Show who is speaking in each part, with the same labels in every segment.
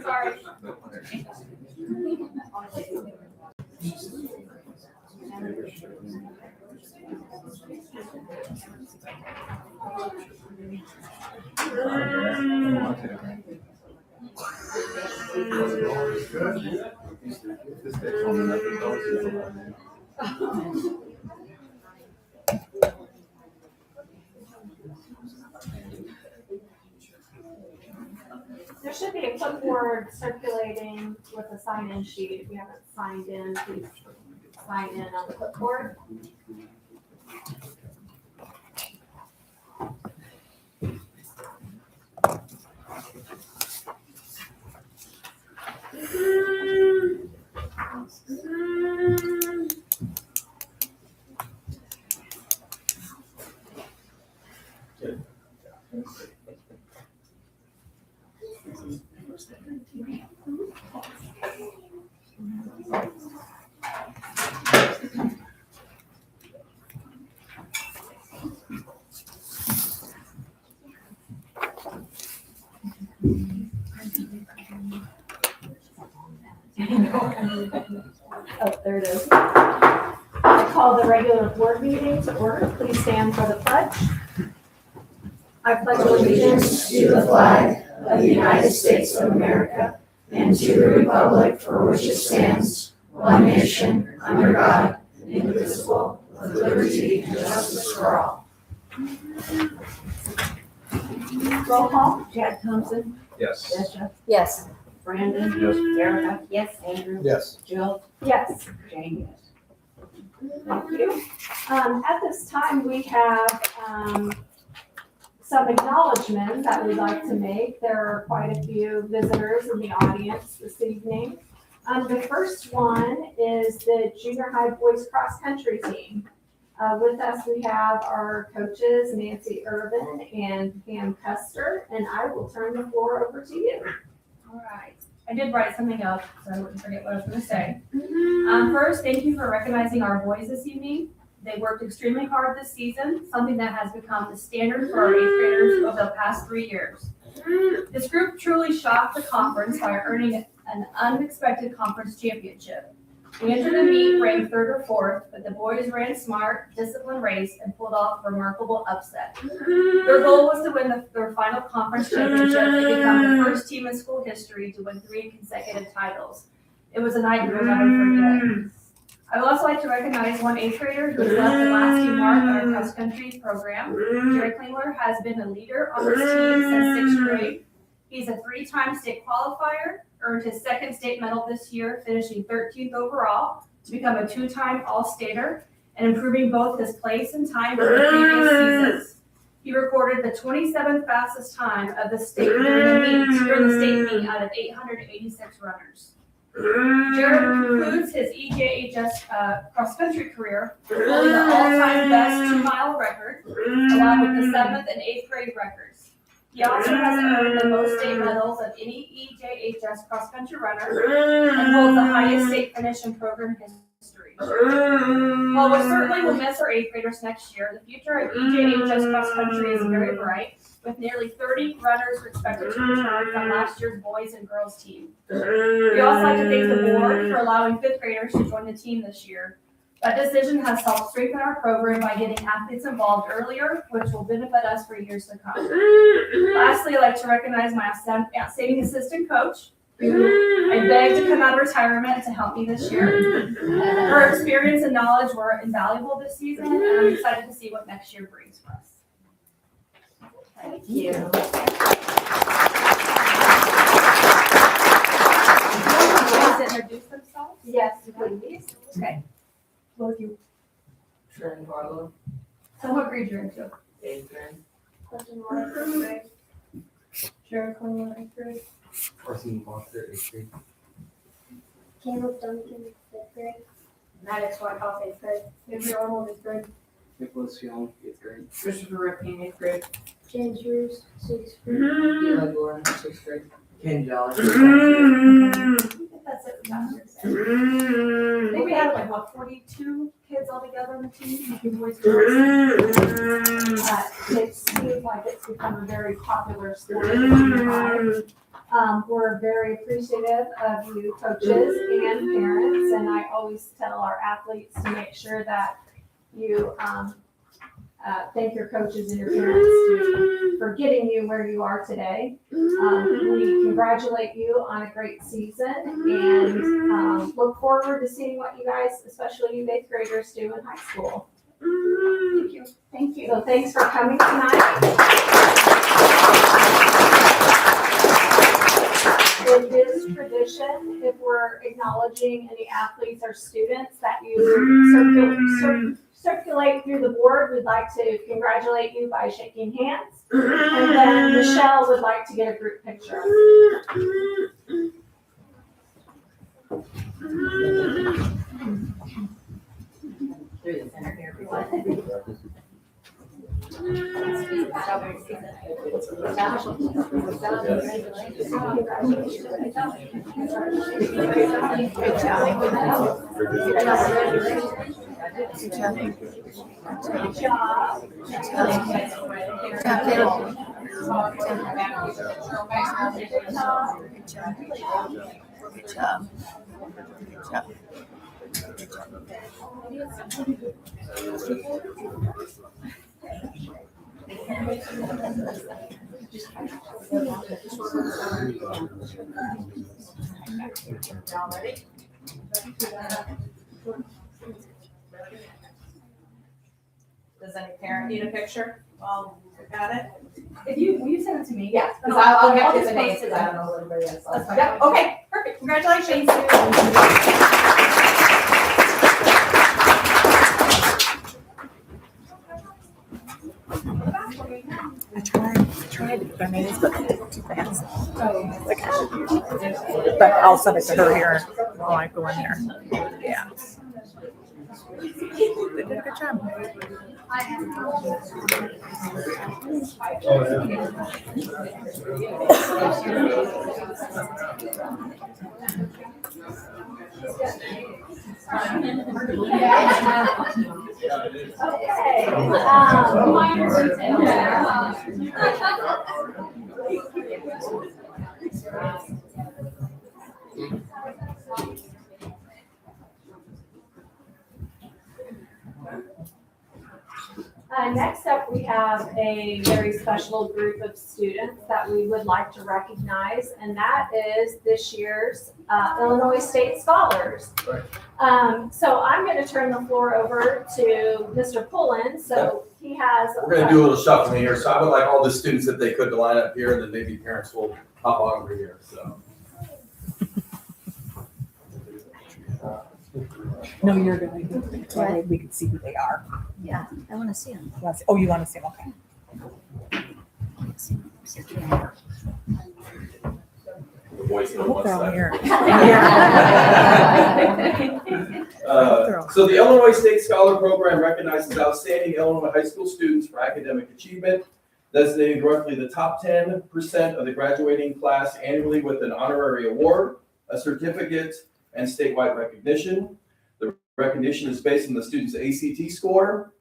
Speaker 1: Sorry. There should be a clipboard circulating with a sign-in sheet. If you haven't signed in, please sign in on the clipboard. Oh, there it is. I call the regular board meeting to order. Please stand for the pledge. I pledge
Speaker 2: Allegiance to the flag of the United States of America and to the republic for which it stands, one nation, under God, indivisible, with liberty and justice for all.
Speaker 1: roll call.
Speaker 3: Chad Thompson.
Speaker 4: Yes.
Speaker 3: Jessica.
Speaker 5: Yes.
Speaker 3: Brandon.
Speaker 4: Yes.
Speaker 3: Erica. Yes. Andrew.
Speaker 4: Yes.
Speaker 3: Jill.
Speaker 1: Yes.
Speaker 3: Jane. Yes.
Speaker 1: Thank you. At this time, we have some acknowledgements that we'd like to make. There are quite a few visitors in the audience this evening. The first one is the junior high boys cross country team. With us, we have our coaches, Nancy Irvin and Pam Custer, and I will turn the floor over to you.
Speaker 6: All right. I did write something up, so I wouldn't forget what I was going to say. First, thank you for recognizing our boys this evening. They worked extremely hard this season, something that has become the standard for our 8th graders over the past 3 years. This group truly shocked the conference by earning an unexpected conference championship. We entered the meet ranked 3rd or 4th, but the boys ran smart, disciplined race and pulled off a remarkable upset. Their goal was to win their final conference championship and become the first team in school history to win 3 consecutive titles. It was a night we will never forget. I would also like to recognize one 8th grader who has left a lasting mark on our cross country program. Jerry Klingler has been a leader on this team since 6th grade. He's a 3-time state qualifier, earned his 2nd state medal this year, finishing 13th overall to become a 2-time All-Stater and improving both his place and time over previous seasons. He recorded the 27th fastest time of the state during the state meet out of 886 runners. Jared concludes his EJHS cross-country career holding the all-time best 2-mile record, along with the 7th and 8th grade records. He also has earned the most state medals of any EJHS cross-country runner and holds the highest state finish in program history. While we certainly will miss our 8th graders next year, the future of EJHS cross-country is very bright, with nearly 30 runners expected to return from last year's boys and girls team. We also like to thank the board for allowing 5th graders to join the team this year. That decision has helped strengthen our program by getting athletes involved earlier, which will benefit us for years to come. Lastly, I'd like to recognize my outstanding assistant coach, who I begged to come out of retirement to help me this year. Her experience and knowledge were invaluable this season, and I'm excited to see what next year brings for us.
Speaker 1: Thank you.
Speaker 6: Please introduce themselves.
Speaker 1: Yes, please.
Speaker 6: Okay. Both of you.
Speaker 3: Sharon Barlow.
Speaker 6: So what grade you're into?
Speaker 3: 8th grade.
Speaker 6: Question Laura, 1st grade. Jared Klingler, 8th grade.
Speaker 4: Carson Foster, 8th grade.
Speaker 7: Caleb Duncan, 5th grade.
Speaker 6: Maddox Whitehouse, 8th grade. Gabriel Arnold, 8th grade.
Speaker 4: Nicholas Young, 8th grade.
Speaker 3: Christopher Ripping, 8th grade.
Speaker 7: James Roos, 6th grade.
Speaker 3: Eli Gore, in 6th grade.
Speaker 4: Ken Jolly.
Speaker 6: That's it. I think we had like, what, 42 kids altogether on the team, between boys and girls? It seems like it's become a very popular sport in junior high. We're very appreciative of you coaches and parents, and I always tell our athletes to make sure that you thank your coaches and your parents for getting you where you are today. We congratulate you on a great season and look forward to seeing what you guys, especially you 8th graders, do in high school.
Speaker 1: Thank you. Thank you. So thanks for coming tonight. It is tradition, if we're acknowledging any athletes or students, that you circulate through the board. We'd like to congratulate you by shaking hands. And then Michelle would like to get a group picture.
Speaker 3: Through the center here, everyone.
Speaker 5: Does any parent need a picture while we got it?
Speaker 6: Will you send it to me?
Speaker 5: Yeah, because I'll get you
Speaker 6: just
Speaker 5: the
Speaker 6: post
Speaker 5: names,
Speaker 6: it.
Speaker 5: because I don't know what everybody else.
Speaker 6: That's fine.
Speaker 5: Yep, okay, perfect, congratulations.
Speaker 8: I tried to put our names, but too fast. Like, but I'll send it to her here while I go in there. Yeah. They did a good job.
Speaker 1: Next up, we have a very special group of students that we would like to recognize, and that is this year's Illinois State Scholars. So I'm going to turn the floor over to Mr. Pullen. So he has.
Speaker 9: We're going to do a little shuffling here. So I would like all the students, if they could, to line up here, and then maybe parents will hop on over here. So.
Speaker 8: No, you're going. Right. We can see who they are.
Speaker 2: Yeah, I want to see them.
Speaker 8: Oh, you want to see them? Okay.
Speaker 9: The voice
Speaker 8: I hope they're all here.
Speaker 9: So the Illinois State Scholar Program recognizes outstanding Illinois high school students for academic achievement, designating roughly the top 10% of the graduating class annually with an honorary award, a certificate, and statewide recognition. The recognition is based on the student's ACT score,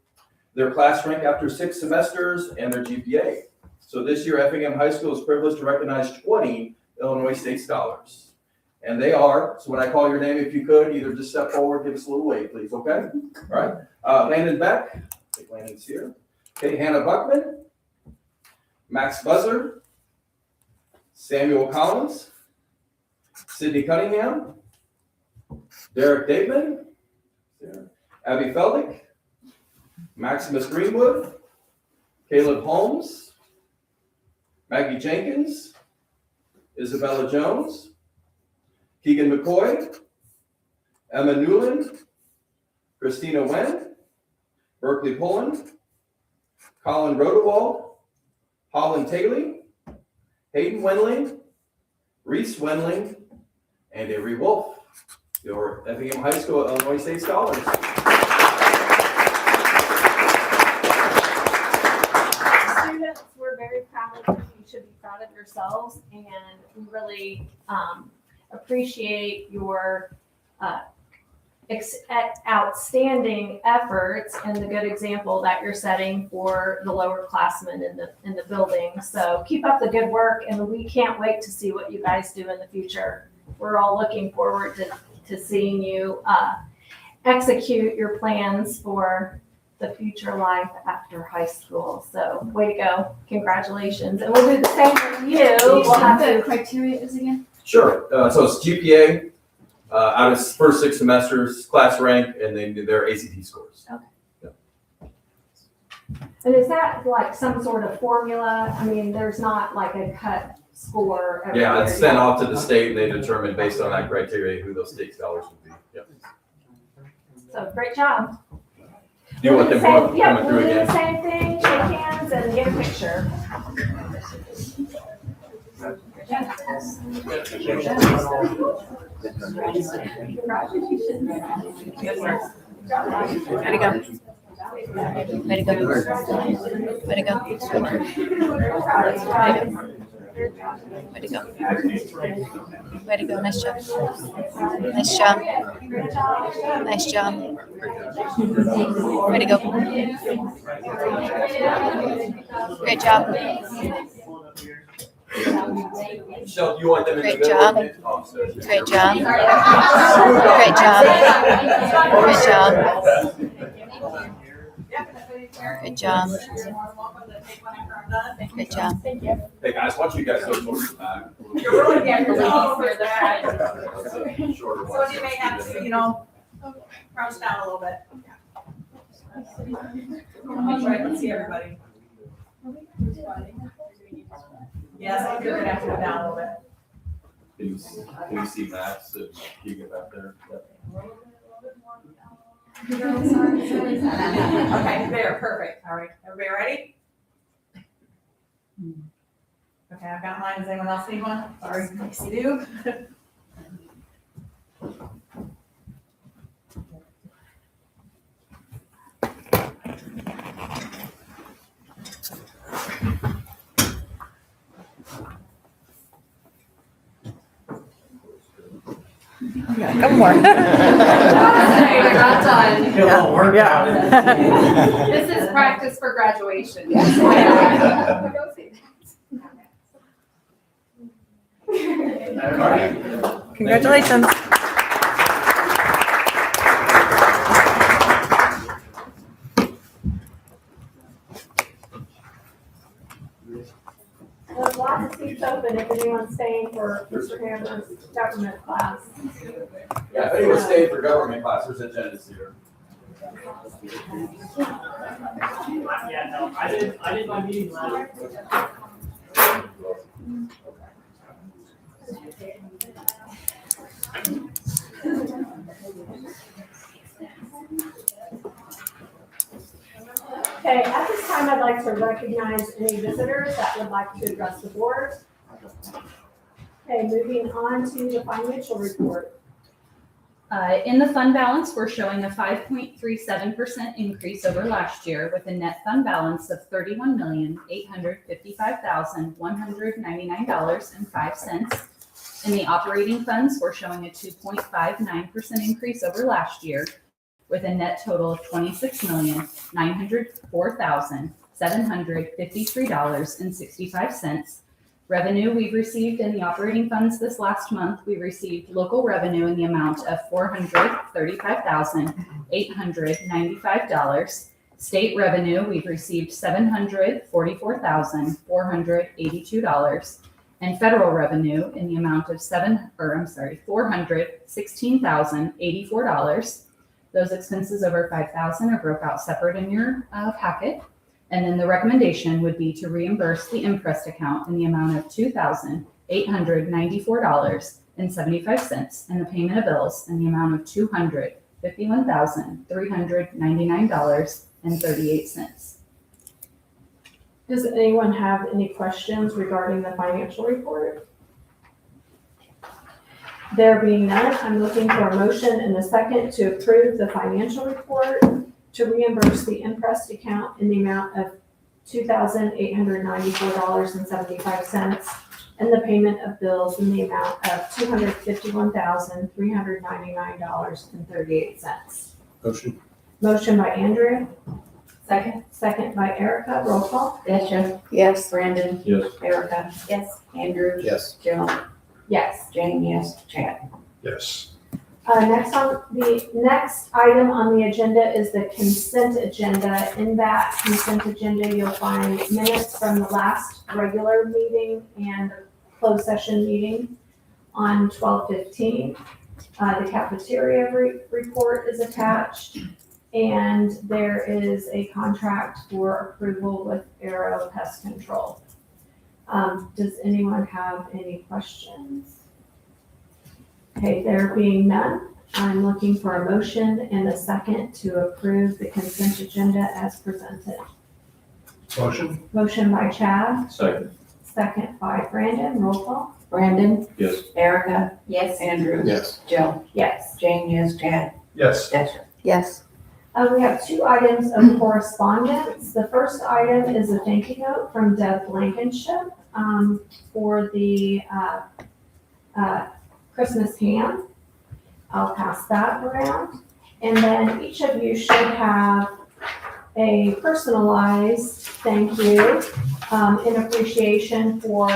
Speaker 9: their class rank after 6 semesters, and their GPA. So this year, Effingham High School is privileged to recognize 20 Illinois State Scholars. And they are, so when I call your name, if you could, either just step forward, give us a little wave, please, okay? All right. Landon Beck, I think Landon's here. Okay, Hannah Buckman, Max Buzzer, Samuel Collins, Sydney Cunningham, Derek Dateman, Abby Feldick, Maximus Greenwood, Caleb Holmes, Maggie Jenkins, Isabella Jones, Keegan McCoy, Emma Newland, Christina Wen, Berkeley Pullen, Colin Rodewald, Holland Taylor, Hayden Wenling, Reese Wenling, and Avery Wolf, your Effingham High School Illinois State Scholars.
Speaker 1: Students, we're very proud of you. should be proud of yourselves, and we really appreciate your outstanding efforts and the good example that you're setting for the lower classmen in the building. So keep up the good work, and we can't wait to see what you guys do in the future. We're all looking forward to seeing you execute your plans for the future life after high school. So way to go. Congratulations. And we'll do the same for you. We'll have
Speaker 2: The
Speaker 1: to,
Speaker 2: criteria is again?
Speaker 9: Sure, so it's GPA, out of first 6 semesters, class rank, and then their ACT scores.
Speaker 1: and is that like some sort of formula? I mean, there's not like a cut score every
Speaker 9: Yeah,
Speaker 1: year.
Speaker 9: it's sent off to the state, and they determine based on that criteria who those state scholars will be. Yep.
Speaker 1: So great job.
Speaker 9: Do you want them
Speaker 1: We'll do the
Speaker 9: both
Speaker 1: same-
Speaker 9: coming through
Speaker 1: We'll do the
Speaker 9: again?
Speaker 1: same thing, shake hands and get a picture.
Speaker 8: Way to go.
Speaker 2: Way to go. Way to go. Way to go. Way to go. Nice job. Nice job. Nice job. Way to go. Great job.
Speaker 9: Michelle, do you want them in the
Speaker 2: Great
Speaker 9: middle?
Speaker 2: job.
Speaker 9: Oh, sorry.
Speaker 2: Great job. Great job. Great job. Good job. Good job.
Speaker 9: Hey guys, why don't you guys go towards the back?
Speaker 5: You're really getting over that.
Speaker 9: That's a shorter one.
Speaker 5: So you may have to, crouch down a little bit. Make sure I can see everybody. Yes, I could have to go down a little bit.
Speaker 9: Can you see Max and Keegan back there? Yep.
Speaker 5: Okay, there, perfect. All right, everybody ready? Okay, I've got mine. Does anyone else need one? Sorry, you do?
Speaker 8: Couple more.
Speaker 1: We're not done.
Speaker 4: It won't work out.
Speaker 1: This is practice for graduation.
Speaker 8: Congratulations.
Speaker 1: There's lots of seats open if anyone's staying for Mr. Hammer's government class.
Speaker 9: Yeah, if anyone's staying for government class, there's attendance here.
Speaker 10: Yeah, no, I did my meeting last.
Speaker 1: Okay, at this time, I'd like to recognize any visitors that would like to address the board. Okay, moving on to the financial report.
Speaker 11: In the fund balance, we're showing a 5.37% increase over last year with a net fund balance of $31,855,199.05. In the operating funds, we're showing a 2.59% increase over last year with a net total of $26,904,753.65. Revenue we've received in the operating funds this last month, we received local revenue in the amount of $435,895. State revenue, we've received $744,482. And federal revenue in the amount of $416,084. Those expenses over $5,000 are broke out separate in your packet. And then the recommendation would be to reimburse the imprest account in the amount of $2,894.75 and the payment of bills in the amount of $251,399.38.
Speaker 1: Does anyone have any questions regarding the financial report? There being none, I'm looking for a motion and a second to approve the financial report to reimburse the imprest account in the amount of $2,894.75, and the payment of bills in the amount of $251,399.38.
Speaker 2: Motion.
Speaker 1: Motion by Andrew,
Speaker 3: Second?
Speaker 1: second by Erica, roll call.
Speaker 3: Yes, Joe?
Speaker 8: Yes.
Speaker 3: Brandon?
Speaker 2: Yes.
Speaker 3: Erica?
Speaker 5: Yes.
Speaker 3: Andrew?
Speaker 2: Yes.
Speaker 3: Joe?
Speaker 1: Yes.
Speaker 3: Jane, yes. Chad?
Speaker 2: Yes.
Speaker 1: Next item on the agenda is the consent agenda. In that consent agenda, you'll find minutes from the last regular meeting and the closed session meeting on 12/15. The cafeteria report is attached, and there is a contract for approval with Aero Pest Control. Does anyone have any questions? Okay, there being none, I'm looking for a motion and a second to approve the consent agenda as presented.
Speaker 2: Motion.
Speaker 1: Motion by Chad,
Speaker 2: Second.
Speaker 1: second by Brandon, roll call.
Speaker 3: Brandon?
Speaker 2: Yes.
Speaker 3: Erica?
Speaker 5: Yes.
Speaker 3: Andrew?
Speaker 2: Yes.
Speaker 3: Joe?
Speaker 1: Yes.
Speaker 3: Jane, yes. Chad?
Speaker 2: Yes.
Speaker 3: Desiree?
Speaker 8: Yes.
Speaker 1: We have two items of correspondence. The first item is a thank you note from Deb Blankenship for the Christmas ham. I'll pass that around. And then each of you should have a personalized thank you in appreciation for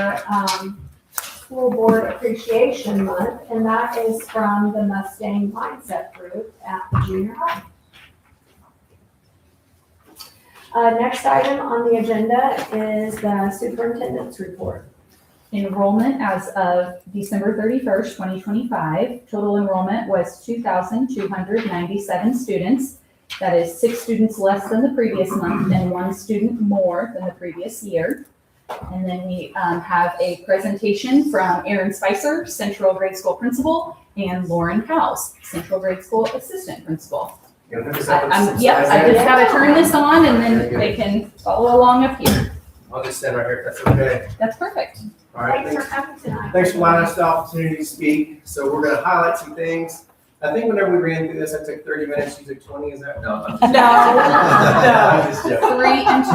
Speaker 1: School Board Appreciation Month, and that is from the Mustang Mindset Group at the junior high. Next item on the agenda is the superintendent's report.
Speaker 11: Enrollment as of December 31st, 2025, total enrollment was 2,297 students. That is 6 students less than the previous month and 1 student more than the previous year. And then we have a presentation from Erin Spicer, Central Grade School Principal, and Lauren Howes, Central Grade School Assistant Principal. Yep, I just gotta turn this on and then they can follow along up here.
Speaker 12: I'll just stand right here, if that's okay.
Speaker 11: That's perfect.
Speaker 12: All right,
Speaker 1: Thanks for coming tonight.
Speaker 12: thanks for allowing us the opportunity to speak. So we're gonna highlight some things. I think whenever we ran through this, I took 30 minutes, you took 20, is that? No. I'm just-
Speaker 11: No.
Speaker 12: I'm just joking.
Speaker 11: 3 and 2.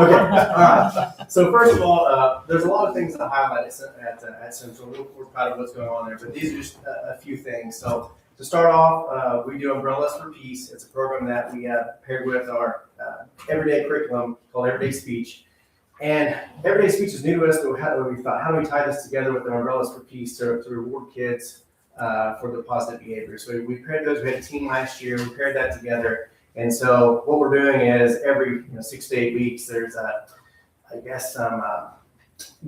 Speaker 12: Okay, all right. So first of all, there's a lot of things to highlight at Central. We're proud of what's going on there, but these are just a few things. So to start off, we do Umbrellas for Peace. It's a program that we have paired with our everyday curriculum called Everyday Speech. And Everyday Speech is new to us, so how do we tie this together with the Umbrellas for Peace to reward kids for their positive behavior? So we paired those. We had a team last year. We paired that together. And so what we're doing is every 6 to 8 weeks, there's some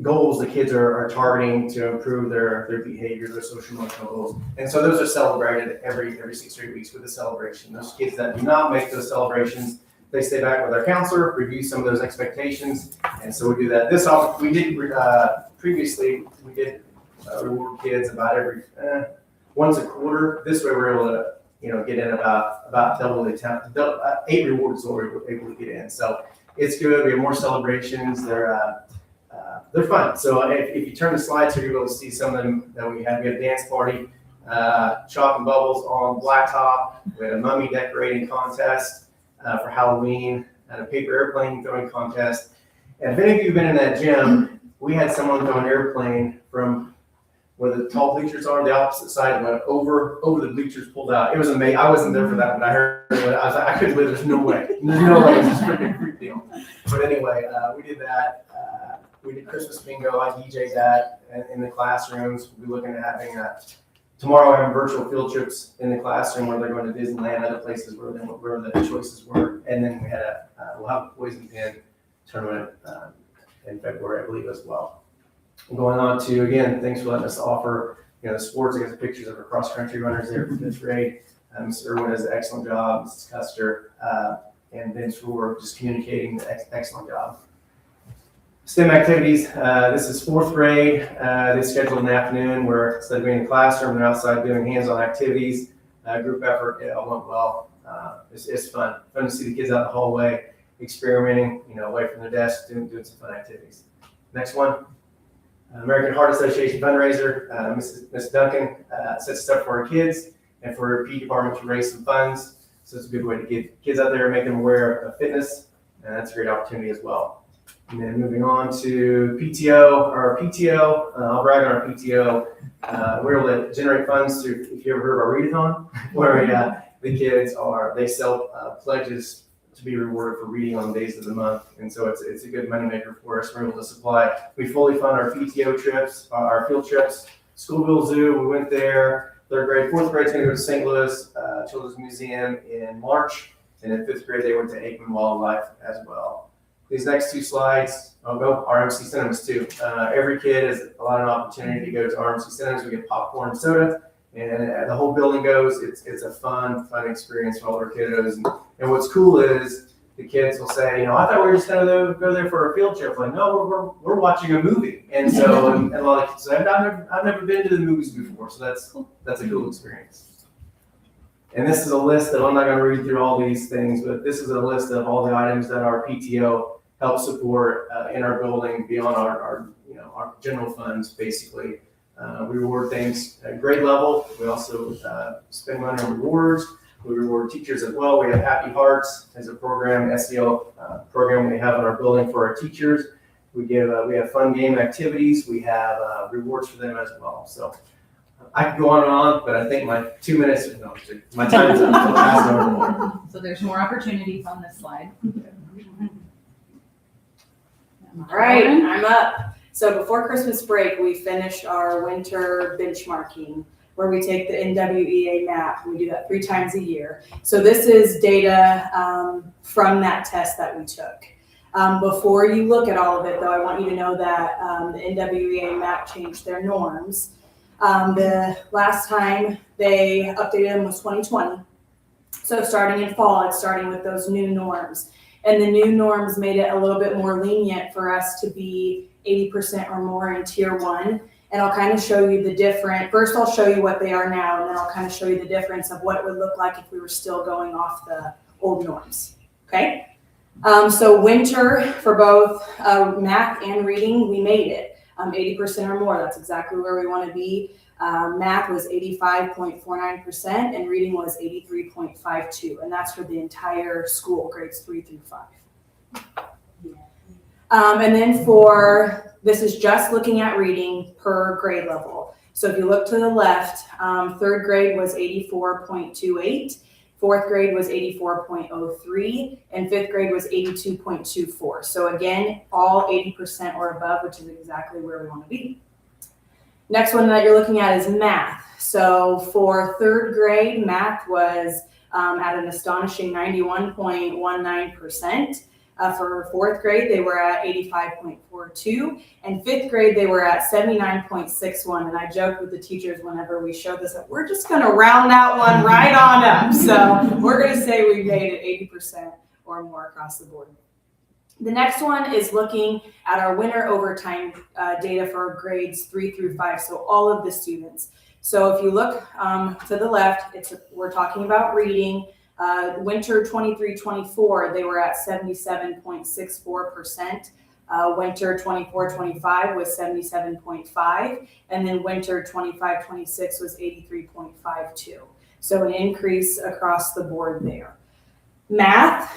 Speaker 12: goals the kids are targeting to improve their behavior, their social emotional goals. And so those are celebrated every 6 to 8 weeks with a celebration. Those kids that do not make those celebrations, they stay back with our counselor, review some of those expectations, and so we do that. Previously we did reward kids about every once a quarter. This way we're able to get in about double the time. 8 rewards is what we're able to get in. So it's good. We have more celebrations. They're fun. So if you turn the slides here, you'll be able to see some of them that we had. We had a dance party, chalk and bubbles on blacktop. We had a mummy decorating contest for Halloween, and a paper airplane throwing contest. And if any of you have been in that gym, we had someone throw an airplane from where the tall bleachers are, the opposite side, went over the bleachers, pulled out. It was amazing. I wasn't there for that, but I heard it. I was like, I couldn't believe there's no way. There's no way. It's just a freaking freak deal. But anyway, we did that. We did Christmas bingo. I DJ'd that in the classrooms. We'll be looking at having tomorrow having virtual field trips in the classroom where they're going to Disneyland, other places where the choices were. And then we had we'll have a poison pin tournament in February, I believe, as well. Going on to, again, thanks for letting us offer, the sports. I got the pictures of our cross-country runners there from 5th grade. Mrs. Irwin does an excellent job, Mrs. Custer, and Vince Rohr just communicating an excellent job. STEM activities, this is 4th grade. They scheduled in the afternoon where instead of being in the classroom, they're outside doing hands-on activities, group effort. It all went well. It's fun to see the kids out in the hallway, experimenting, away from their desk, doing some fun activities. Next one. American Heart Association fundraiser. Ms. Duncan sets stuff for our kids and for her P department to raise some funds. So it's a good way to get kids out there and make them aware of fitness, and that's a great opportunity as well. And then moving on to PTO, I'll brag on our PTO. We're able to generate funds through, if you ever heard of our readathon, where the kids they sell pledges to be rewarded for reading on days of the month. And so it's a good moneymaker for us. We're able to supply, we fully fund our PTO trips, our field trips, Schoolville Zoo, we went there. 3rd grade, 4th grade's gonna go to St. Louis Children's Museum in March. And in 5th grade, they went to Aikman Wildlife as well. These next 2 slides, RMC Cinemas too. Every kid has a lot of opportunity to go to RMC Cinemas. We get popcorn and soda, and the whole building goes. It's a fun experience for all our kiddos. And what's cool is the kids will say, I thought we were just gonna go there for a field trip. Like, no, we're watching a movie. And so, and a lot of kids say, I've never been to the movies before. So that's a cool experience. And this is a list of, I'm not gonna read through all these things, but this is a list of all the items that our PTO helps support in our building beyond our general funds, basically. We reward things at grade level. We also spend money on rewards. We reward teachers as well. We have Happy Hearts as a program, SEL program we have in our building for our teachers. We have fun game activities. We have rewards for them as well. So I could go on and on, but I think my 2 minutes, no, my time is up. I'll pass it over to more.
Speaker 11: So there's more opportunities on this slide.
Speaker 13: All right, I'm up. So before Christmas break, we finished our winter benchmarking where we take the NWEA map. We do that 3 times a year. So this is data from that test that we took. Before you look at all of it, though, I want you to know that the NWEA map changed their norms. The last time they updated them was 2020. So starting in fall, it's starting with those new norms. And the new norms made it a little bit more lenient for us to be 80% or more in tier 1. And I'll kind of show you first I'll show you what they are now, and then I'll kind of show you the difference of what it would look like if we were still going off the old norms, okay? So winter for both math and reading, we made it. 80% or more, that's exactly where we want to be. Math was 85.49% and reading was 83.52, and that's for the entire school, grades 3 through 5. And then this is just looking at reading per grade level. So if you look to the left, 3rd grade was 84.28, 4th grade was 84.03, and 5th grade was 82.24. So again, all 80% or above, which is exactly where we want to be. Next one that you're looking at is math. So for 3rd grade, math was at an astonishing 91.19%. For 4th grade, they were at 85.42, and 5th grade, they were at 79.61. And I joked with the teachers whenever we showed this, that we're just going to round that one right on up. So we're going to say we made it 80% or more across the board. The next one is looking at our winter overtime data for grades 3 through 5, so all of the students. So if you look to the left, we're talking about reading. Winter 23-24, they were at 77.64%. Winter 24-25 was 77.5, and then winter 25-26 was 83.52. So an increase across the board there. Math,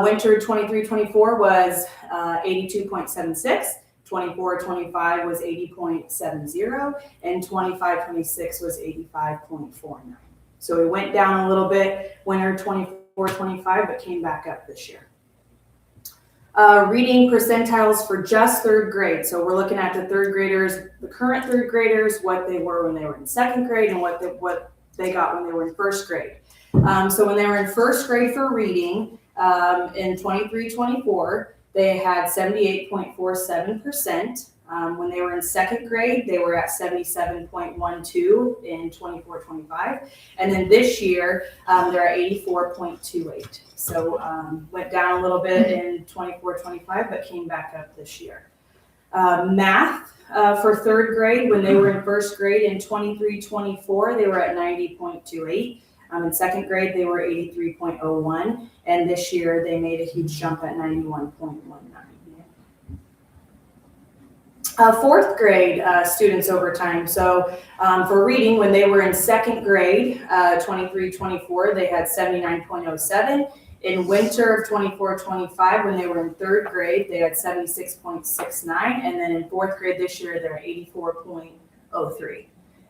Speaker 13: winter 23-24 was 82.76, 24-25 was 80.70, and 25-26 was 85.49. So we went down a little bit winter 24-25, but came back up this year. Reading percentiles for just 3rd grade. So we're looking at the 3rd graders, the current 3rd graders, what they were when they were in 2nd grade, and what they got when they were in 1st grade. So when they were in 1st grade for reading, in 23-24, they had 78.47%. When they were in 2nd grade, they were at 77.12 in 24-25. And then this year, they're at 84.28. So went down a little bit in 24-25, but came back up this year. Math for 3rd grade, when they were in 1st grade in 23-24, they were at 90.28. In 2nd grade, they were 83.01. And this year, they made a huge jump at 91.19. 4th grade students over time. So for reading, when they were in 2nd grade, 23-24, they had 79.07. In winter of 24-25, when they were in third grade, they had 76.69, and then in fourth grade this year, they're 84.03.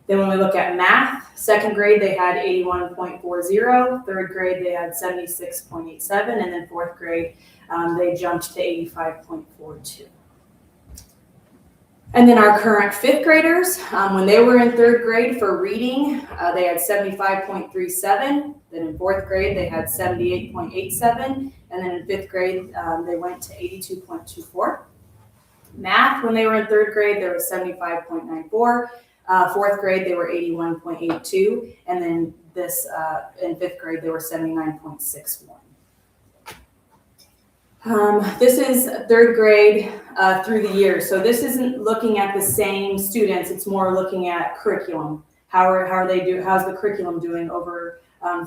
Speaker 13: Then when we look at math, second grade, they had 81.40, third grade, they had 76.87, and then fourth grade, they jumped to 85.42. And then our current fifth graders, when they were in third grade for reading, they had 75.37. Then in fourth grade, they had 78.87. And then in fifth grade, they went to 82.24. Math, when they were in third grade, there was 75.94. Fourth grade, they were 81.82. And then in fifth grade, they were 79.61. This is third grade through the year. So this isn't looking at the same students. It's more looking at curriculum. How's the curriculum doing over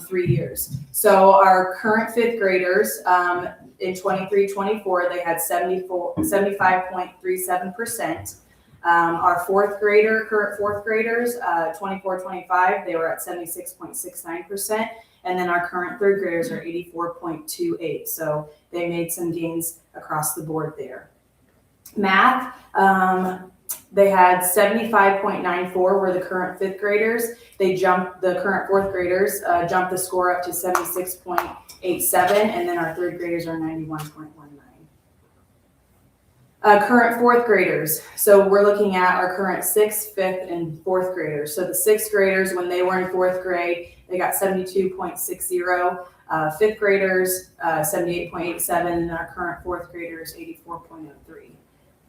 Speaker 13: 3 years? So our current fifth graders in 23-24, they had 75.37%. Our current fourth graders, 24-25, they were at 76.69%. And then our current third graders are 84.28. So they made some gains across the board there. Math, they had 75.94 were the current fifth graders. The current fourth graders jumped the score up to 76.87, and then our third graders are 91.19. Current fourth graders. So we're looking at our current sixth, fifth, and fourth graders. So the sixth graders, when they were in fourth grade, they got 72.60. Fifth graders, 78.87, and our current fourth graders, 84.03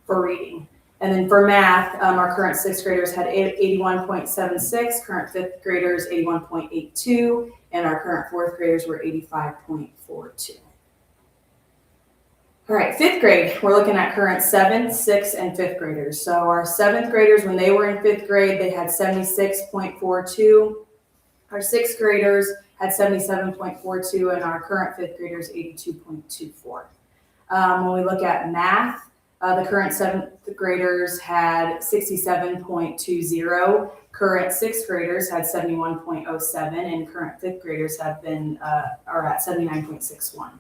Speaker 13: for reading. And then for math, our current sixth graders had 81.76, current fifth graders, 81.82, and our current fourth graders were 85.42. All right, fifth grade, we're looking at current seventh, sixth, and fifth graders. So our seventh graders, when they were in fifth grade, they had 76.42. Our sixth graders had 77.42, and our current fifth graders, 82.24. When we look at math, the current seventh graders had 67.20. Current sixth graders had 71.07, and current fifth graders are at 79.61.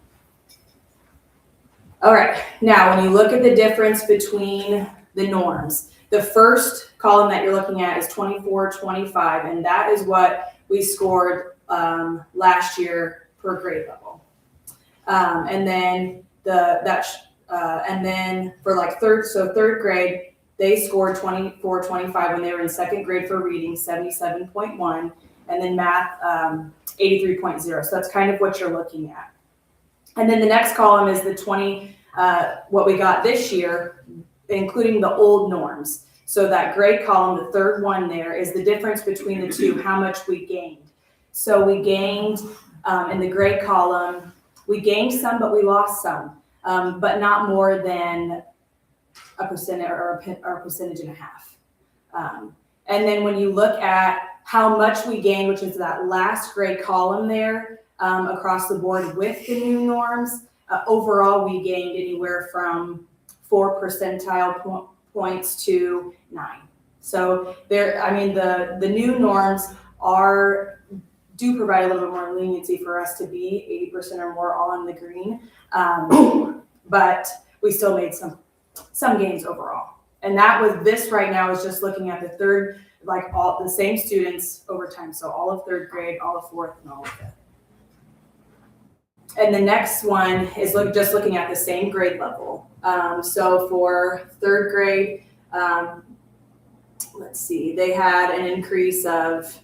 Speaker 13: All right, now when you look at the difference between the norms, the first column that you're looking at is 24-25, and that is what we scored last year per grade level. And then for like third grade, they scored 24-25 when they were in second grade for reading, 77.1, and then math, 83.0. So that's kind of what you're looking at. And then the next column is the what we got this year, including the old norms. So that grade column, the third one there, is the difference between the two, how much we gained. So we gained in the grade column, we gained some, but we lost some, but not more than a percent or a percentage and a half. And then when you look at how much we gained, which is that last grade column there, across the board with the new norms, overall we gained anywhere from 4 percentile points to 9. So the new norms do provide a little bit more leniency for us to be 80% or more all in the green, but we still made some gains overall. And this right now is just looking at the third, like all the same students over time. So all of third grade, all of fourth, and all of fifth. And the next one is just looking at the same grade level. So for third grade, let's see, they had an increase of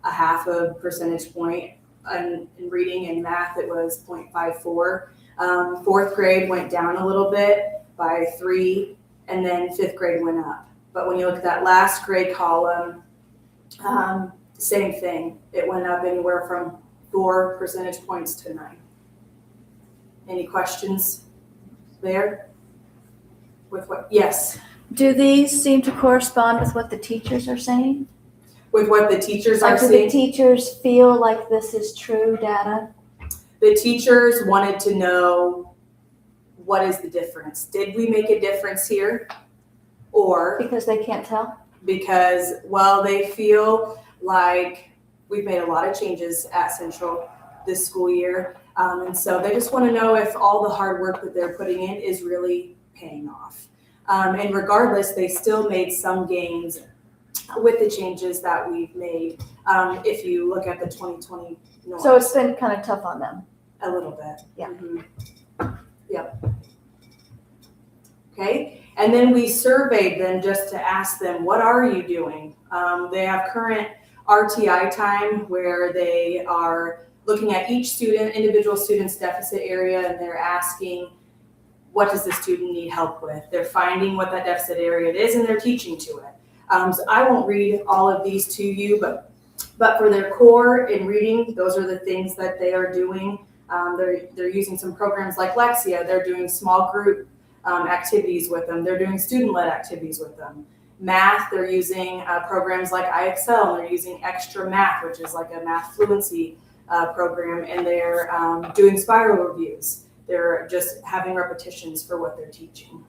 Speaker 13: 0.5 percentage point in reading and math. It was 0.54. Fourth grade went down a little bit by 3, and then fifth grade went up. But when you look at that last grade column, same thing. It went up anywhere from 4 percentage points to 9. Any questions there? With what? Yes.
Speaker 2: Do these seem to correspond with what the teachers are saying?
Speaker 13: With what the teachers are
Speaker 2: Do
Speaker 13: saying?
Speaker 2: the teachers feel like this is true data?
Speaker 13: The teachers wanted to know, what is the difference? Did we make a difference here? Or
Speaker 2: because they can't tell?
Speaker 13: Because, they feel like we've made a lot of changes at Central this school year. And so they just want to know if all the hard work that they're putting in is really paying off. And regardless, they still made some gains with the changes that we've made. If you look at the 2020 norms.
Speaker 2: So it's been kind of tough on them.
Speaker 13: A little bit.
Speaker 2: Yeah.
Speaker 13: Yep. Okay, and then we surveyed them just to ask them, what are you doing? They have current RTI time where they are looking at each student, individual student's deficit area, and they're asking, what does the student need help with? They're finding what that deficit area is and they're teaching to it. So I won't read all of these to you, but for their core in reading, those are the things that they are doing. They're using some programs like Lexia. They're doing small group activities with them. They're doing student-led activities with them. Math, they're using programs like IXL. They're using Extra Math, which is like a math fluency program, and they're doing spiral reviews. They're just having repetitions for what they're teaching.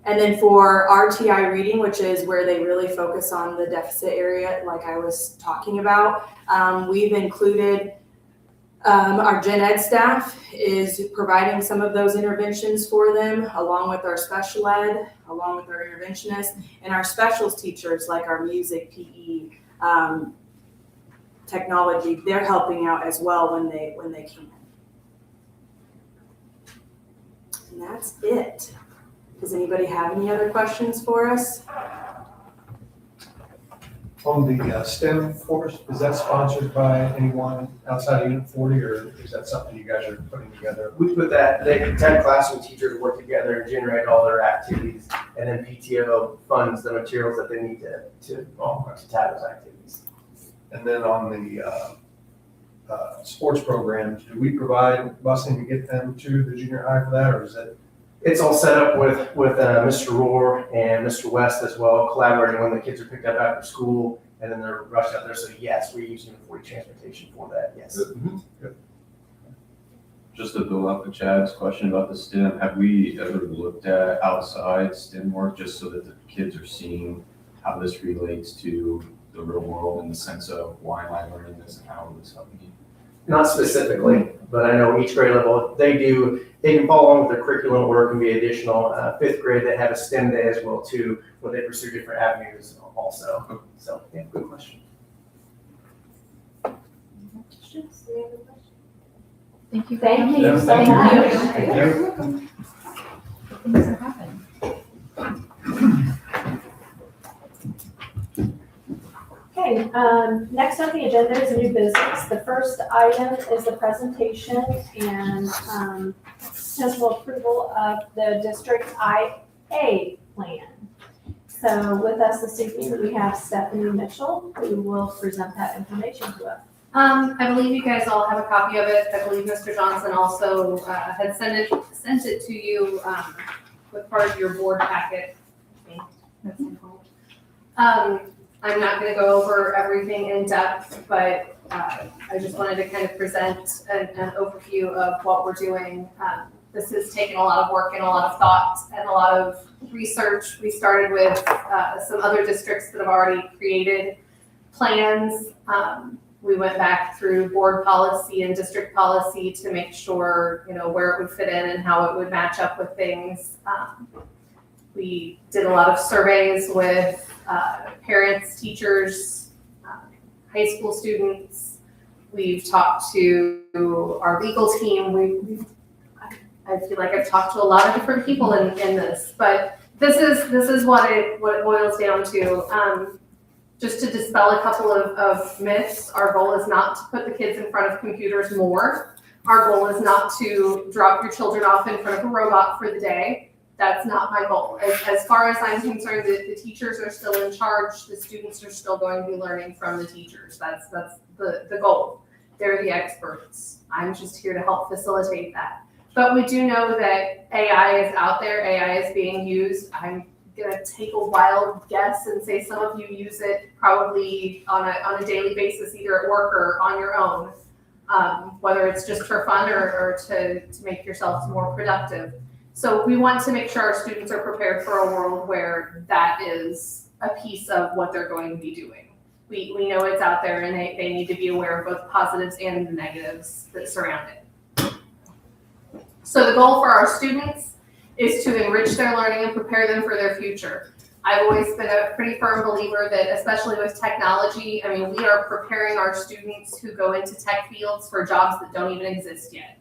Speaker 13: And then for RTI reading, which is where they really focus on the deficit area, like I was talking about, we've included our gen ed staff is providing some of those interventions for them, along with our special ed, along with our interventionists, and our specials teachers like our music, PE, technology. They're helping out as well when they can. And that's it. Does anybody have any other questions for us?
Speaker 14: On the STEM course, is that sponsored by anyone outside of Unit 40, or is that something you guys are putting together?
Speaker 12: We put that, the 10 classroom teachers work together and generate all their activities, and then PTO funds the materials that they need to tab those activities.
Speaker 14: And then on the sports programs, do we provide busing to get them to the junior high for that, or is it?
Speaker 12: It's all set up with Mr. Rohr and Mr. West as well, collaborating when the kids are picked up after school, and then they're rushed out there. So yes, we're using Unit 40 transportation for that, yes.
Speaker 14: Good.
Speaker 15: Just to build up to Chad's question about the STEM, have we ever looked at outside STEM work just so that the kids are seeing how this relates to the real world in the sense of why am I learning this and how will this help me?
Speaker 12: Not specifically, but I know each grade level, they can follow along with their curriculum work and be additional. Fifth grade, they have a STEM day as well too, where they pursue different avenues also. So yeah, good question.
Speaker 11: Thank you.
Speaker 1: Thank you so
Speaker 14: Thank
Speaker 1: much.
Speaker 14: Thank you.
Speaker 11: Things that happen.
Speaker 1: Okay, next on the agenda is a new business. The first item is the presentation and potential approval of the district IA plan. So with us this evening, we have Stephanie Mitchell, who will present that information to us.
Speaker 6: I believe you guys all have a copy of it. I believe Mr. Johnson also had sent it to you with part of your board packet. I'm not going to go over everything in depth, but I just wanted to kind of present an overview of what we're doing. This has taken a lot of work and a lot of thought and a lot of research. We started with some other districts that have already created plans. We went back through board policy and district policy to make sure, where it would fit in and how it would match up with things. We did a lot of surveys with parents, teachers, high school students. We've talked to our legal team. I feel like I've talked to a lot of different people in this, but this is what it boils down to. Just to dispel a couple of myths, our goal is not to put the kids in front of computers more. Our goal is not to drop your children off in front of a robot for the day. That's not my goal. As far as I'm concerned, the teachers are still in charge. The students are still going to be learning from the teachers. That's the goal. They're the experts. I'm just here to help facilitate that. But we do know that AI is out there. AI is being used. I'm gonna take a wild guess and say some of you use it probably on a daily basis, either at work or on your own, whether it's just for fun or to make yourselves more productive. So we want to make sure our students are prepared for a world where that is a piece of what they're going to be doing. we know it's out there and they need to be aware of both positives and the negatives that surround it. So the goal for our students is to enrich their learning and prepare them for their future. I've always been a pretty firm believer that, especially with technology, I mean, we are preparing our students who go into tech fields for jobs that don't even exist yet.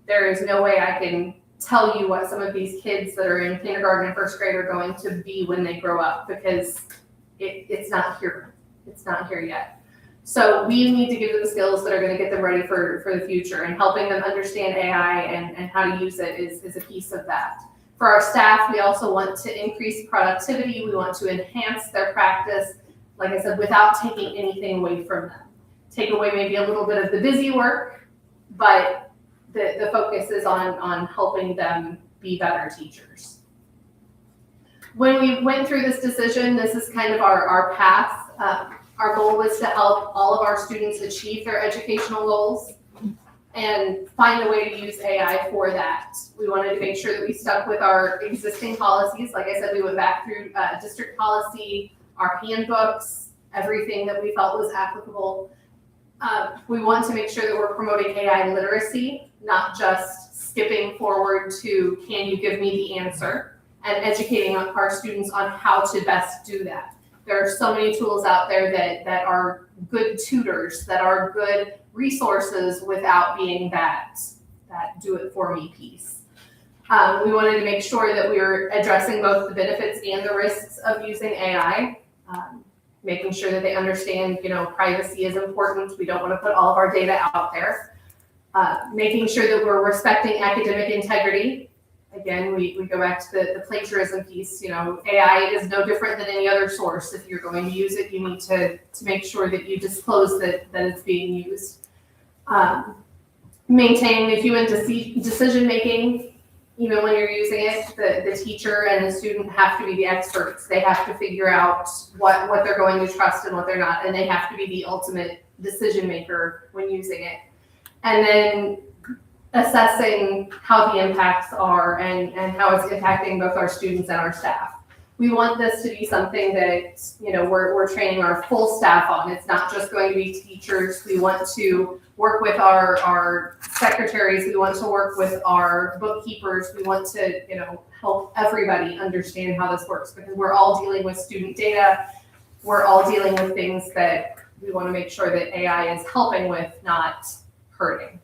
Speaker 6: There is no way I can tell you what some of these kids that are in kindergarten and first grade are going to be when they grow up, because it's not here. It's not here yet. So we need to give them the skills that are going to get them ready for the future, and helping them understand AI and how to use it is a piece of that. For our staff, we also want to increase productivity. We want to enhance their practice, like I said, without taking anything away from them. Take away maybe a little bit of the busy work, but the focus is on helping them be better teachers. When we went through this decision, this is kind of our path. Our goal was to help all of our students achieve their educational goals and find a way to use AI for that. We wanted to make sure that we stuck with our existing policies. Like I said, we went back through district policy, our handbooks, everything that we felt was applicable. We want to make sure that we're promoting AI literacy, not just skipping forward to, can you give me the answer, and educating our students on how to best do that. There are so many tools out there that are good tutors, that are good resources without being that do-it-for-me piece. We wanted to make sure that we were addressing both the benefits and the risks of using AI, making sure that they understand, privacy is important. We don't want to put all of our data out there. Making sure that we're respecting academic integrity. Again, we go back to the plagiarism piece. AI is no different than any other source. If you're going to use it, you need to make sure that you disclose that it's being used. Maintaining the human decision making, even when you're using it. The teacher and the student have to be the experts. They have to figure out what they're going to trust and what they're not, and they have to be the ultimate decision maker when using it. And then assessing how the impacts are and how it's impacting both our students and our staff. We want this to be something that, we're training our full staff on. It's not just going to be teachers. We want to work with our secretaries. We want to work with our bookkeepers. We want to, help everybody understand how this works, because we're all dealing with student data. We're all dealing with things that we want to make sure that AI is helping with, not hurting.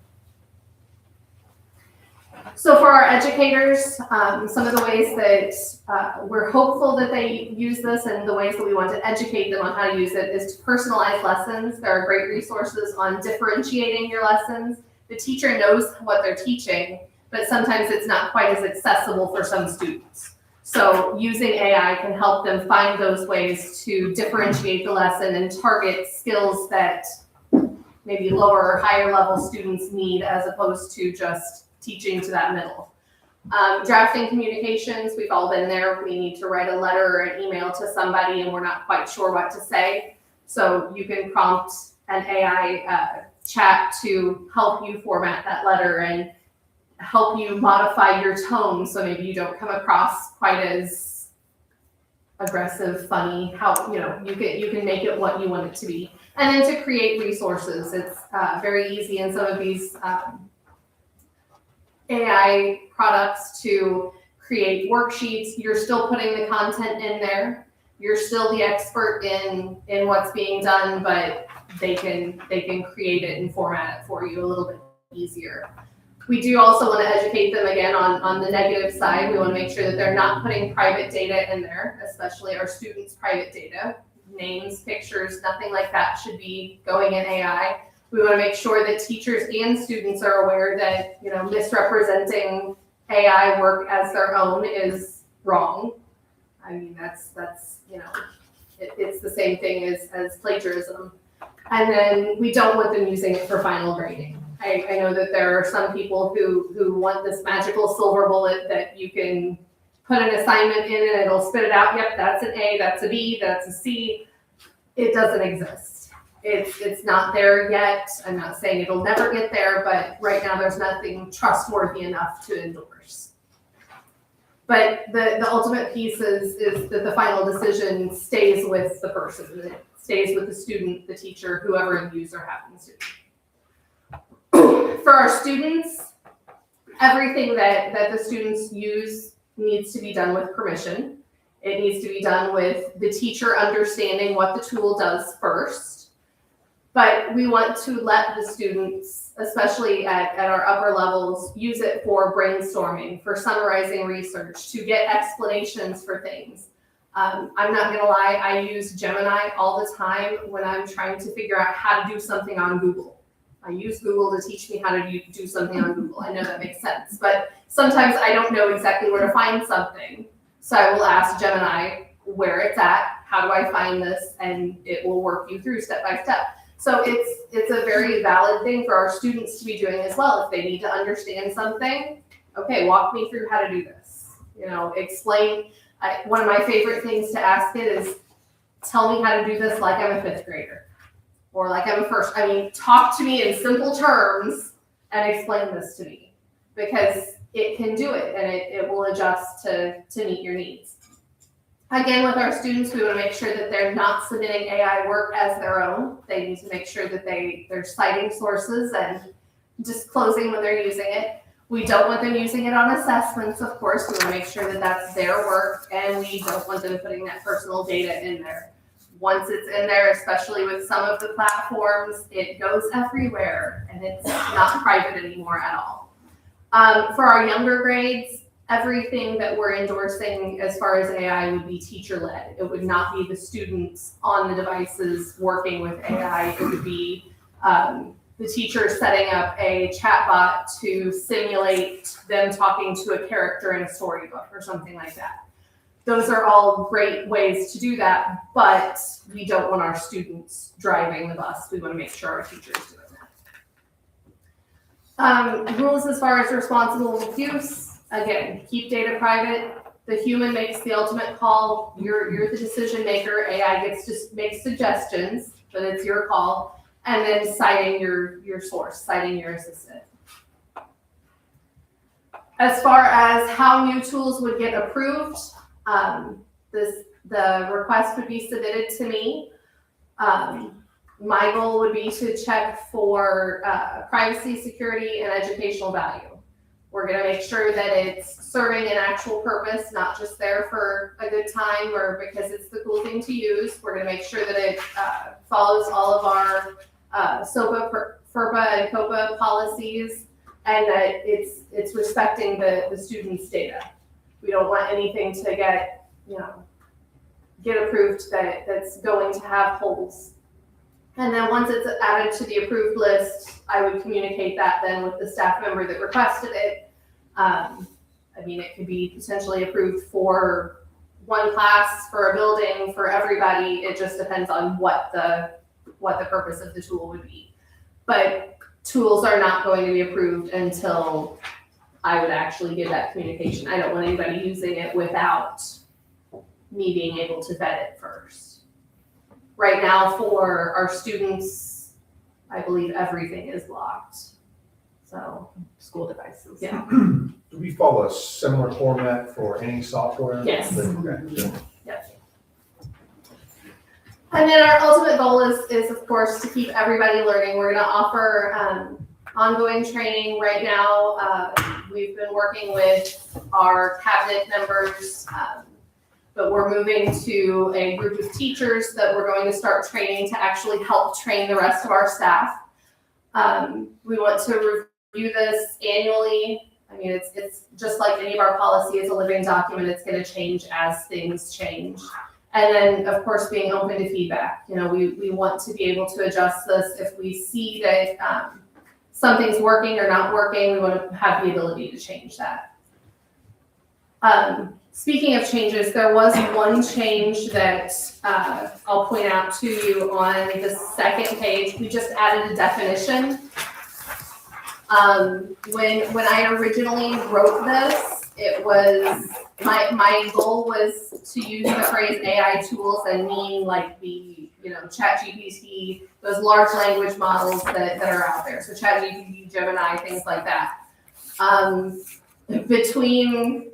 Speaker 6: So for our educators, some of the ways that we're hopeful that they use this, and the ways that we want to educate them on how to use it, is to personalize lessons. There are great resources on differentiating your lessons. The teacher knows what they're teaching, but sometimes it's not quite as accessible for some students. So using AI can help them find those ways to differentiate the lesson and target skills that maybe lower or higher level students need, as opposed to just teaching to that middle. Drafting communications, we've all been there. We need to write a letter or an email to somebody and we're not quite sure what to say. So you can prompt an AI chat to help you format that letter and help you modify your tone, so maybe you don't come across quite as aggressive, funny, how, you can make it what you want it to be. And then to create resources. It's very easy in some of these AI products to create worksheets. You're still putting the content in there. You're still the expert in what's being done, but they can create it and format it for you a little bit easier. We do also want to educate them again on the negative side. We want to make sure that they're not putting private data in there, especially our students' private data. Names, pictures, nothing like that should be going in AI. We want to make sure that teachers and students are aware that, misrepresenting AI work as their own is wrong. I mean, that's it's the same thing as plagiarism. And then we don't want them using it for final grading. I know that there are some people who want this magical silver bullet that you can put an assignment in and it'll spit it out. Yep, that's an A, that's a B, that's a C. It doesn't exist. It's not there yet. I'm not saying it'll never get there, but right now there's nothing trustworthy enough to endorse.
Speaker 16: But the ultimate piece is that the final decision stays with the person, it stays with the student, the teacher, whoever the user happens to be. For our students, everything that the students use needs to be done with permission. It needs to be done with the teacher understanding what the tool does first. But we want to let the students, especially at our upper levels, use it for brainstorming, for summarizing research, to get explanations for things. I'm not gonna lie, I use Gemini all the time when I'm trying to figure out how to do something on Google. I use Google to teach me how to do something on Google. I know that makes sense, but sometimes I don't know exactly where to find something. So I will ask Gemini where it's at, how do I find this, and it will work you through step by step. So it's a very valid thing for our students to be doing as well. If they need to understand something, okay, walk me through how to do this. You know, explain. One of my favorite things to ask it is, tell me how to do this like I'm a fifth grader, or like I'm a first. I mean, talk to me in simple terms and explain this to me, because it can do it and it will adjust to meet your needs. Again, with our students, we want to make sure that they're not submitting AI work as their own. They need to make sure that they're citing sources and disclosing when they're using it. We don't want them using it on assessments, of course. We want to make sure that that's their work, and we don't want them putting that personal data in there. Once it's in there, especially with some of the platforms, it goes everywhere, and it's not private anymore at all. For our younger grades, everything that we're endorsing as far as AI would be teacher-led. It would not be the students on the devices working with AI. It would be the teacher setting up a chatbot to simulate them talking to a character in a storybook or something like that. Those are all great ways to do that, but we don't want our students driving the bus. We want to make sure our teachers do it. Rules as far as responsible use. Again, keep data private. The human makes the ultimate call. You're the decision maker. AI gets to make suggestions, but it's your call. And then citing your source, citing your assistant. As far as how new tools would get approved, the request would be submitted to me. My goal would be to check for privacy, security, and educational value. We're going to make sure that it's serving an actual purpose, not just there for a good time or because it's the cool thing to use. We're going to make sure that it follows all of our SOPA, FERPA, and COPA policies, and that it's respecting the students' data. We don't want anything to get approved that's going to have holes. And then once it's added to the approved list, I would communicate that then with the staff member that requested it. I mean, it could be potentially approved for one class, for a building, for everybody. It just depends on what the purpose of the tool would be. But tools are not going to be approved until I would actually give that communication. I don't want anybody using it without me being able to vet it first. Right now, for our students, I believe everything is locked. So,
Speaker 11: school devices.
Speaker 16: Yeah.
Speaker 14: Do we follow a similar format for any software?
Speaker 16: Yes.
Speaker 14: Okay.
Speaker 16: Yes. And then our ultimate goal is of course to keep everybody learning. We're going to offer ongoing training right now. We've been working with our cabinet members, but we're moving to a group of teachers that we're going to start training to actually help train the rest of our staff. We want to review this annually. I mean, it's just like any of our policy is a living document. It's going to change as things change. And then, of course, being open to feedback. You know, we want to be able to adjust this if we see that something's working or not working. We want to have the ability to change that. Speaking of changes, there was one change that I'll point out to you on the second page. We just added a definition. When I originally wrote this, it was my goal was to use the phrase AI tools and mean like the ChatGPT, those large language models that are out there. So ChatGPT, Gemini, things like that. Between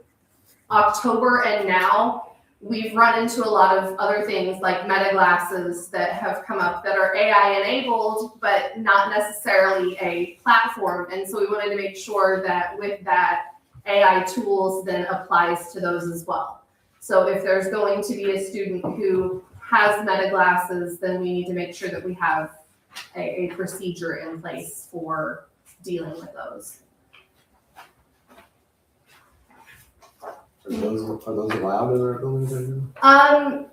Speaker 16: October and now, we've run into a lot of other things like meta glasses that have come up that are AI enabled, but not necessarily a platform. And so we wanted to make sure that with that, AI tools then applies to those as well. So if there's going to be a student who has meta glasses, then we need to make sure that we have a procedure in place for dealing with those.
Speaker 17: Are those allowed in our buildings right now?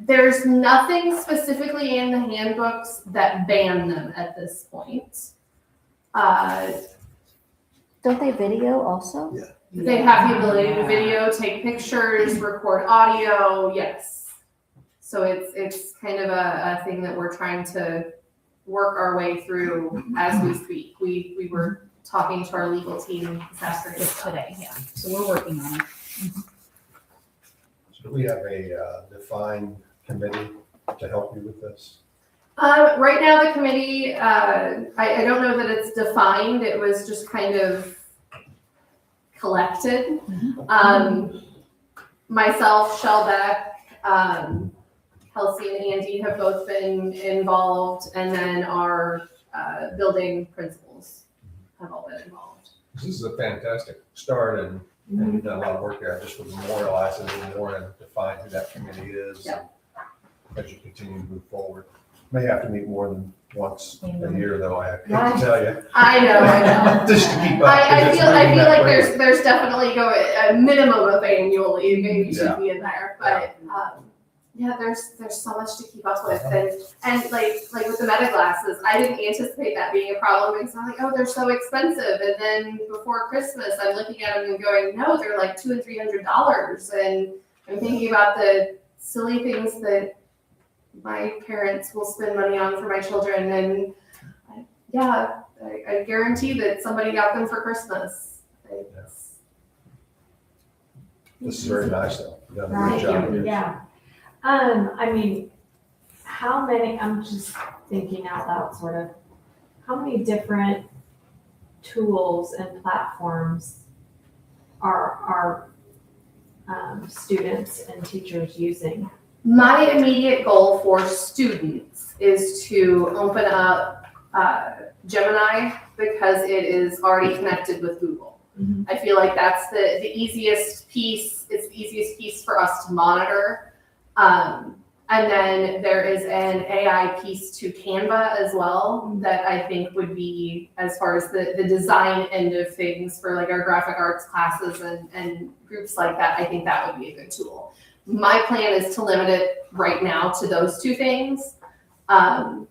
Speaker 16: There's nothing specifically in the handbooks that ban them at this point.
Speaker 2: Don't they video also?
Speaker 17: Yeah.
Speaker 16: They have the ability to video, take pictures, record audio, yes. So it's kind of a thing that we're trying to work our way through as we speak. We were talking to our legal team this afternoon.
Speaker 11: Today, yeah. So we're working on it.
Speaker 14: So do we have a defined committee to help you with this?
Speaker 16: Right now, the committee, I don't know that it's defined. It was just kind of collected. Myself, Shellbeck, Kelsey and Andy have both been involved, and then our building principals have all been involved.
Speaker 14: This is a fantastic start, and you've done a lot of work there. I just would memorialize it a little more and define who that committee is as you continue to move forward. May have to meet more than once a year, though, I hate to tell you.
Speaker 16: I know.
Speaker 14: Just to keep up.
Speaker 16: I feel like there's definitely a minimum of annually maybe should be in there, but yeah, there's so much to keep up with, and like with the meta glasses, I didn't anticipate that being a problem because I'm like, oh, they're so expensive, and then before Christmas, I'm looking at them and going, no, they're like $200 and $300, and I'm thinking about the silly things that my parents will spend money on for my children, and I guarantee that somebody got them for Christmas.
Speaker 14: This is very nice, though. You've done a great job.
Speaker 1: Yeah. I mean, how many, I'm just thinking out loud sort of, how many different tools and platforms are students and teachers using?
Speaker 16: My immediate goal for students is to open up Gemini because it is already connected with Google. I feel like that's the easiest piece. It's the easiest piece for us to monitor. And then there is an AI piece to Canva as well that I think would be, as far as the design end of things for like our graphic arts classes and groups like that, I think that would be a good tool. My plan is to limit it right now to those two things. I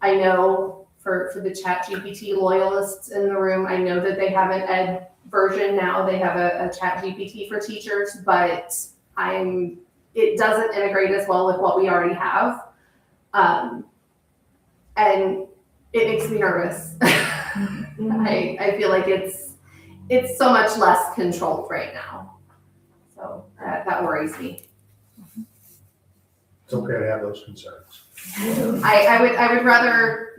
Speaker 16: know for the ChatGPT loyalists in the room, I know that they have an ed version now. They have a ChatGPT for teachers, but it doesn't integrate as well with what we already have. And it makes me nervous. I feel like it's so much less controlled right now. So that worries me.
Speaker 14: It's okay to have those concerns.
Speaker 16: I would rather,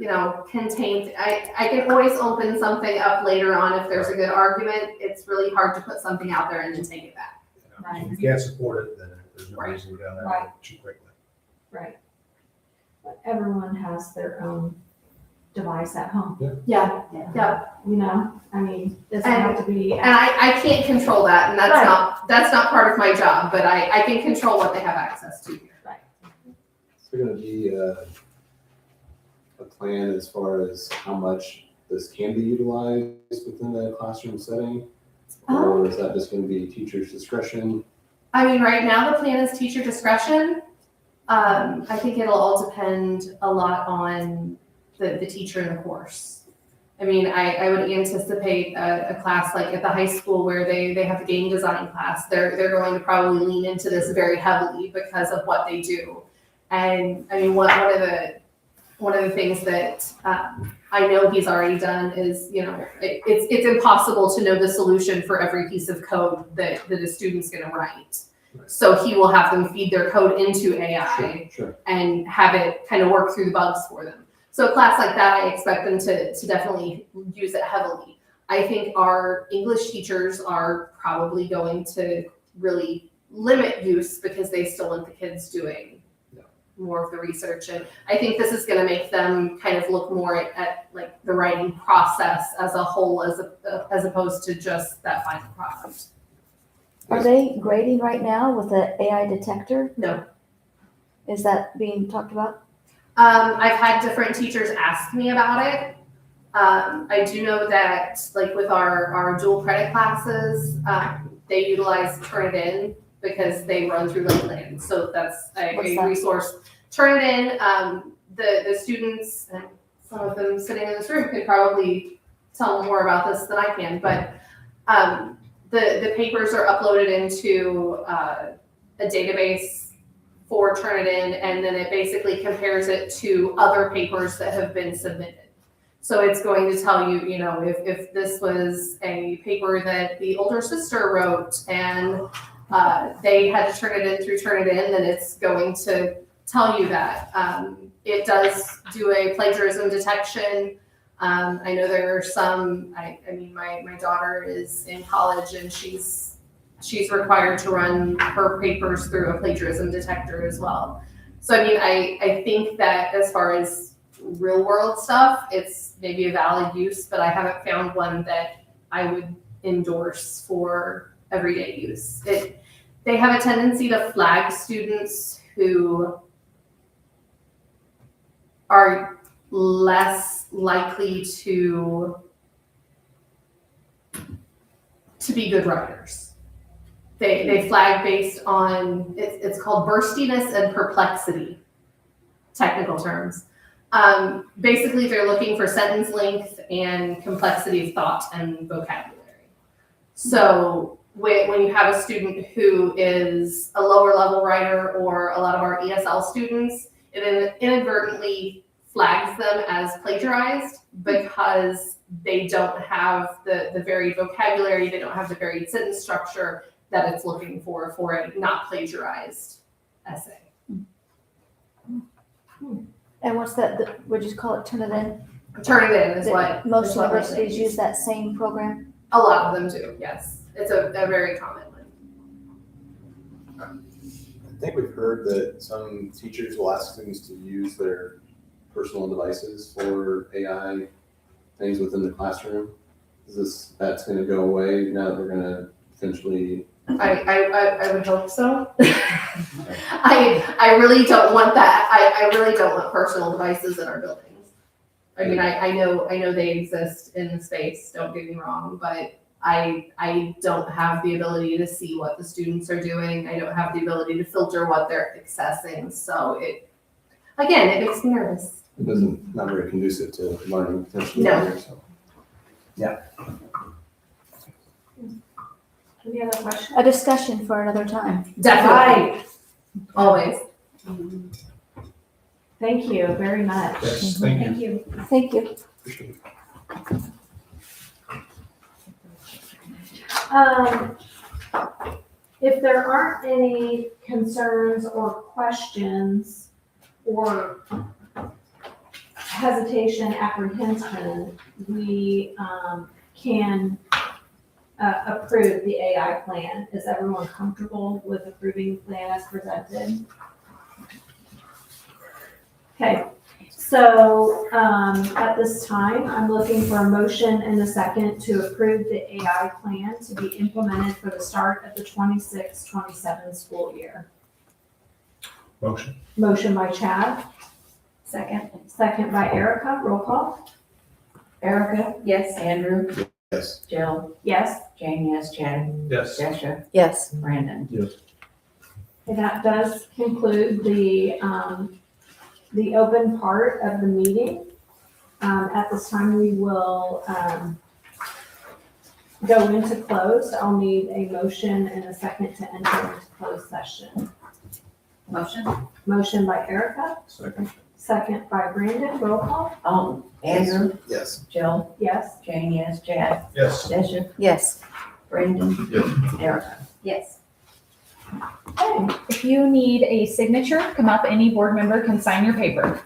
Speaker 16: contain, I can always open something up later on if there's a good argument. It's really hard to put something out there and then take it back.
Speaker 14: If you can't support it, then there's no reason to go down that road too quickly.
Speaker 1: Right. But everyone has their own device at home.
Speaker 16: Yeah.
Speaker 1: I mean, doesn't have to be.
Speaker 16: And I can't control that, and that's not part of my job, but I can control what they have access to.
Speaker 1: Right.
Speaker 17: Is there gonna be a plan as far as how much this can be utilized within the classroom setting? Or is that just gonna be teacher's discretion?
Speaker 16: I mean, right now the plan is teacher discretion. I think it'll all depend a lot on the teacher and the course. I mean, I would anticipate a class like at the high school where they have the game design class. They're going to probably lean into this very heavily because of what they do. And I mean, one of the things that I know he's already done is, it's impossible to know the solution for every piece of code that a student's going to write. So he will have them feed their code into AI and have it kind of work through the bugs for them. So a class like that, I expect them to definitely use it heavily. I think our English teachers are probably going to really limit use because they still want the kids doing more of the research. And I think this is going to make them kind of look more at like the writing process as a whole, as opposed to just that final product.
Speaker 2: Are they grading right now with the AI detector?
Speaker 16: No.
Speaker 2: Is that being talked about?
Speaker 16: I've had different teachers ask me about it. I do know that like with our dual credit classes, they utilize Turnitin because they run through Lakeland. So that's a resource. Turnitin, the students, and some of them sitting in this room could probably tell more about this than I can, but the papers are uploaded into a database for Turnitin, and then it basically compares it to other papers that have been submitted. So it's going to tell you, you know, if this was a paper that the older sister wrote and they had to turn it in through Turnitin, then it's going to tell you that. It does do a plagiarism detection. I know there are some, I mean, my daughter is in college and she's required to run her papers through a plagiarism detector as well. So, I mean, I think that as far as real world stuff, it's maybe a valid use, but I haven't found one that I would endorse for everyday use. They have a tendency to flag students who are less likely to be good writers. They flag based on, it's called burstiness and perplexity, technical terms. Basically, they're looking for sentence length and complexity of thought and vocabulary. So when you have a student who is a lower level writer, or a lot of our ESL students, it inadvertently flags them as plagiarized because they don't have the varied vocabulary, they don't have the varied sentence structure that it's looking for a not plagiarized essay.
Speaker 2: And what's that, would you call it, Turnitin?
Speaker 16: Turnitin is what
Speaker 2: Most universities use that same program?
Speaker 16: A lot of them do, yes. It's a very common one.
Speaker 17: I think we've heard that some teachers will ask students to use their personal devices for AI things within the classroom. That's going to go away now that we're going to potentially?
Speaker 16: I would hope so. I really don't want that. I really don't want personal devices in our buildings. I mean, I know they exist in the space, don't get me wrong, but I don't have the ability to see what the students are doing. I don't have the ability to filter what they're accessing. So it makes me nervous.
Speaker 17: It doesn't, not very conducive to learning potentially.
Speaker 16: No.
Speaker 17: Either, so.
Speaker 12: Yeah.
Speaker 1: Any other questions?
Speaker 2: A discussion for another time.
Speaker 16: Definitely. Always.
Speaker 1: Thank you very much.
Speaker 14: Yes, thank you.
Speaker 2: Thank you.
Speaker 1: If there aren't any concerns or questions or hesitation, apprehension, we can approve the AI plan. Is everyone comfortable with approving the plan as presented? Okay, so at this time, I'm looking for a motion and a second to approve the AI plan to be implemented for the start of the 26-27 school year.
Speaker 14: Motion.
Speaker 1: Motion by Chad,
Speaker 3: Second.
Speaker 1: second by Erica, roll call.
Speaker 3: Erica? Yes. Andrew?
Speaker 17: Yes.
Speaker 3: Jill?
Speaker 1: Yes,
Speaker 3: Jane, yes. Chad?
Speaker 14: Yes.
Speaker 3: Jessica?
Speaker 2: Yes.
Speaker 3: Brandon?
Speaker 1: and that does conclude the open part of the meeting. At this time, we will go into closed. I'll need a motion and a second to enter into closed session.
Speaker 3: Motion?
Speaker 1: Motion by Erica,
Speaker 14: Second.
Speaker 1: second by Brandon, roll call.
Speaker 3: Andrew?
Speaker 17: Yes.
Speaker 3: Jill?
Speaker 1: Yes.
Speaker 3: Jane, yes. Chad?
Speaker 14: Yes.
Speaker 3: Jessica?
Speaker 2: Yes.
Speaker 3: Brandon?
Speaker 14: Yes.
Speaker 3: Erica?
Speaker 1: Yes.
Speaker 11: If you need a signature, come up, any board member can sign your paper.